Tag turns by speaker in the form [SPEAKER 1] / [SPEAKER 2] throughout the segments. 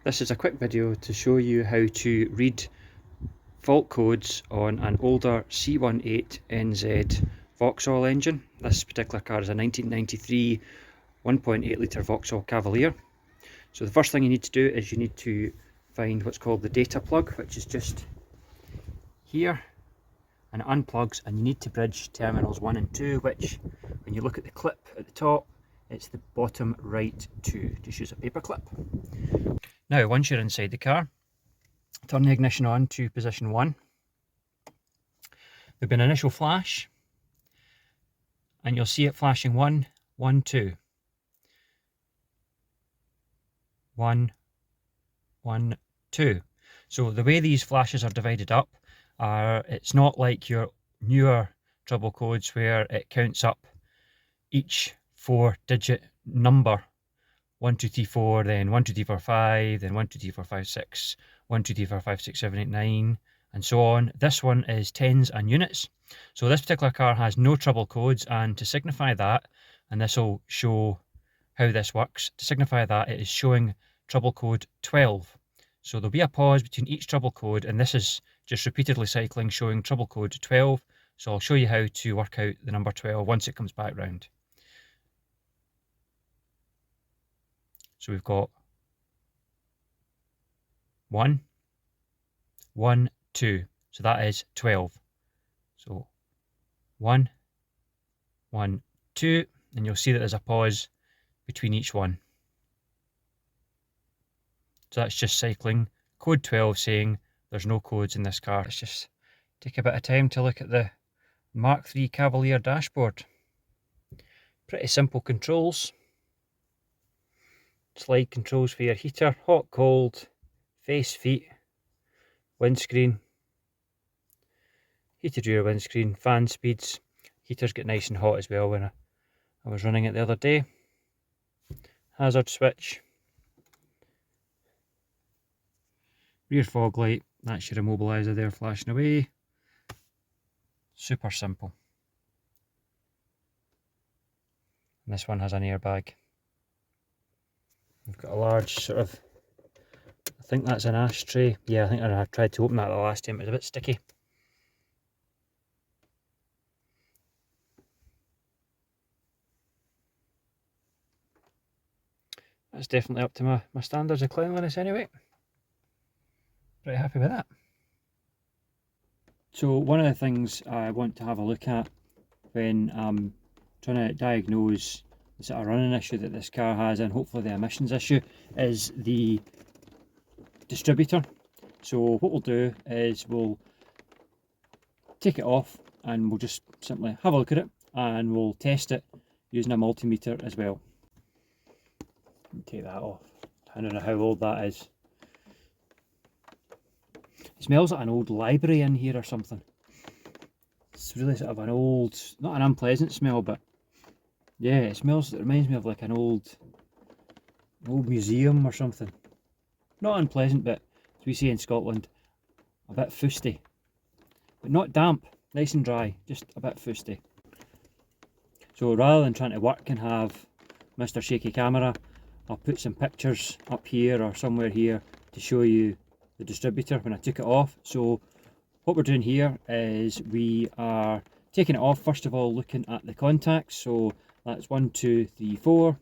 [SPEAKER 1] This is a quick video to show you how to read fault codes on an older C18NZ Vauxhall engine. This particular car is a 1993 1.8 litre Vauxhall Cavalier. So the first thing you need to do is you need to find what's called the data plug, which is just here, and it unplugs, and you need to bridge terminals 1 and 2, which when you look at the clip at the top, it's the bottom right 2. Just use a paper clip. Now, once you're inside the car, turn the ignition on to position 1. There'll be an initial flash, and you'll see it flashing 1, 1, 2. 1, 1, 2. So the way these flashes are divided up it's not like your newer trouble codes where it counts up each 4-digit number. 1, 2, 3, 4, then 1, 2, 3, 4, 5, then 1, 2, 3, 4, 5, 6, 1, 2, 3, 4, 5, 6, 7, 8, 9, and so on. This one is tens and units. So this particular car has no trouble codes, and to signify that, and this will show how this works, to signify that it is showing trouble code 12. So there'll be a pause between each trouble code, and this is just repeatedly cycling showing trouble code 12. So I'll show you how to work out the number 12 once it comes back round. So we've got 1, 1, 2. So that is 12. So 1, 1, 2, and you'll see that there's a pause between each one. So that's just cycling code 12, saying there's no codes in this car. Let's just take a bit of time to look at the Mark III Cavalier dashboard. Pretty simple controls. Slide controls for your heater, hot, cold, face, feet, windscreen, heated rear windscreen, fan speeds. Heaters get nice and hot as well when I was running it the other day. Hazard switch. Rear fog light, that's your immobiliser there flashing away. Super simple. And this one has an airbag. We've got a large sort of, I think that's an ashtray. Yeah, I think I tried to open that the last time, it was a bit sticky. That's definitely up to my standards of cleanliness anyway. Pretty happy with that. So one of the things I want to have a look at when I'm trying to diagnose the sort of running issue that this car has, and hopefully the emissions issue, is the distributor. So what we'll do is we'll take it off and we'll just simply have a look at it, and we'll test it using a multimeter as well. Take that off. I don't know how old that is. It smells like an old library in here or something. It's really sort of an old, not an unpleasant smell, but yeah, it reminds me of like an old museum or something. Not unpleasant, but as we say in Scotland, a bit fusty. But not damp, nice and dry, just a bit fusty. So rather than trying to work and have Mr. Shaky Camera, I'll put some pictures up here or somewhere here to show you the distributor when I took it off. So what we're doing here is we are taking it off, first of all looking at the contacts. So that's 1, 2, 3, 4.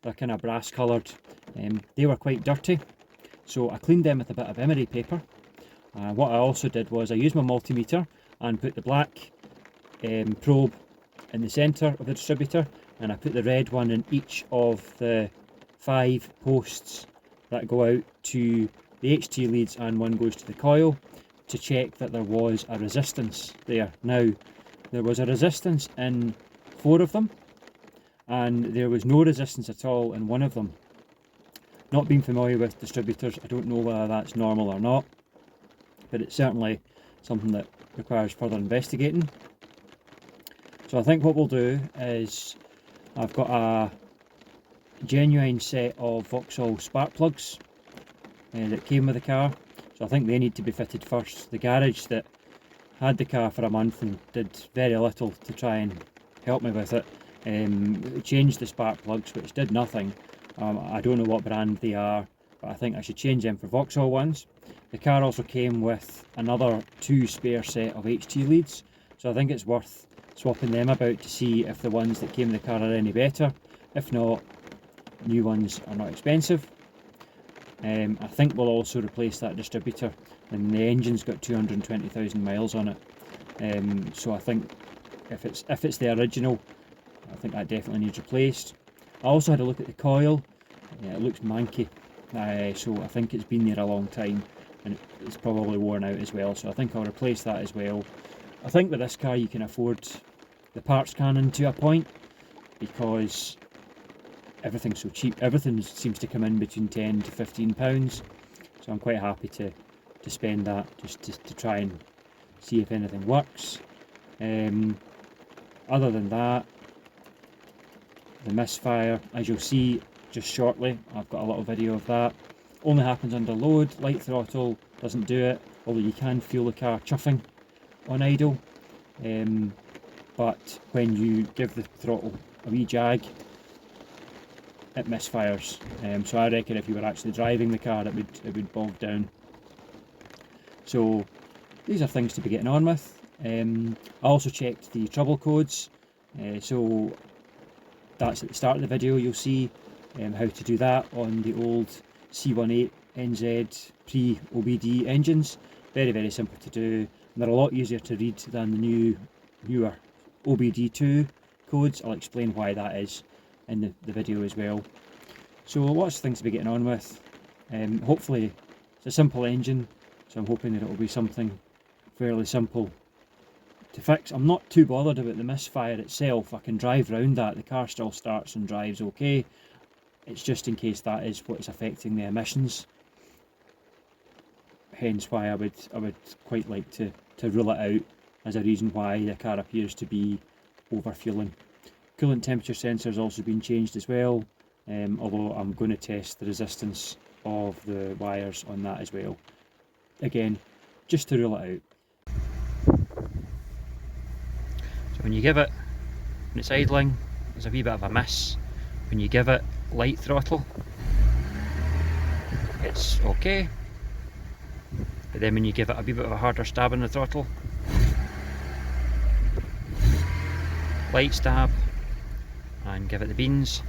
[SPEAKER 1] They're kind of brass coloured. They were quite dirty, so I cleaned them with a bit of emery paper. What I also did was I used my multimeter and put the black probe in the centre of the distributor, and I put the red one in each of the 5 posts that go out to the HT leads, and one goes to the coil, to check that there was a resistance there. Now, there was a resistance in 4 of them, and there was no resistance at all in 1 of them. Not being familiar with distributors, I don't know whether that's normal or not, but it's certainly something that requires further investigating. So I think what we'll do is, I've got a genuine set of Vauxhall spark plugs that came with the car, so I think they need to be fitted first. The garage that had the car for a month and did very little to try and help me with it changed the spark plugs, which did nothing. I don't know what brand they are, but I think I should change them for Vauxhall ones. The car also came with another 2 spare set of HT leads, so I think it's worth swapping them about to see if the ones that came in the car are any better. If not, new ones are not expensive. I think we'll also replace that distributor, and the engine's got 220,000 miles on it. So I think if it's the original, I think that definitely needs replaced. I also had a look at the coil. Yeah, it looks manky, so I think it's been there a long time and it's probably worn out as well, so I think I'll replace that as well. I think with this car you can afford the parts cannon to a point, because everything's so cheap. Everything seems to come in between £10 to £15, so I'm quite happy to spend that just to try and see if anything works. Other than that, the Misfire, as you'll see just shortly, I've got a little video of that. Only happens under load. Light throttle doesn't do it, although you can feel the car chuffing on idle. But when you give the throttle a wee jag, it misfires. So I reckon if you were actually driving the car, it would bog down. So these are things to be getting on with. I also checked the trouble codes, so that's at the start of the video. You'll see how to do that on the old C18 NZ pre-OBD engines. Very, very simple to do, and they're a lot easier to read than the newer OBD2 codes. I'll explain why that is in the video as well. So lots of things to be getting on with. Hopefully it's a simple engine, so I'm hoping that it will be something fairly simple to fix. I'm not too bothered about the Misfire itself. I can drive around that. The car still starts and drives okay. It's just in case that is what is affecting the emissions. Hence why I would quite like to rule it out as a reason why the car appears to be overfueling. Coolant temperature sensor has also been changed as well, although I'm going to test the resistance of the wires on that as well. Again, just to rule it out. So when you give it, when it's idling, there's a wee bit of a miss. When you give it light throttle, it's okay. But then when you give it a wee bit of a harder stab in the throttle, light stab, and give it the beans,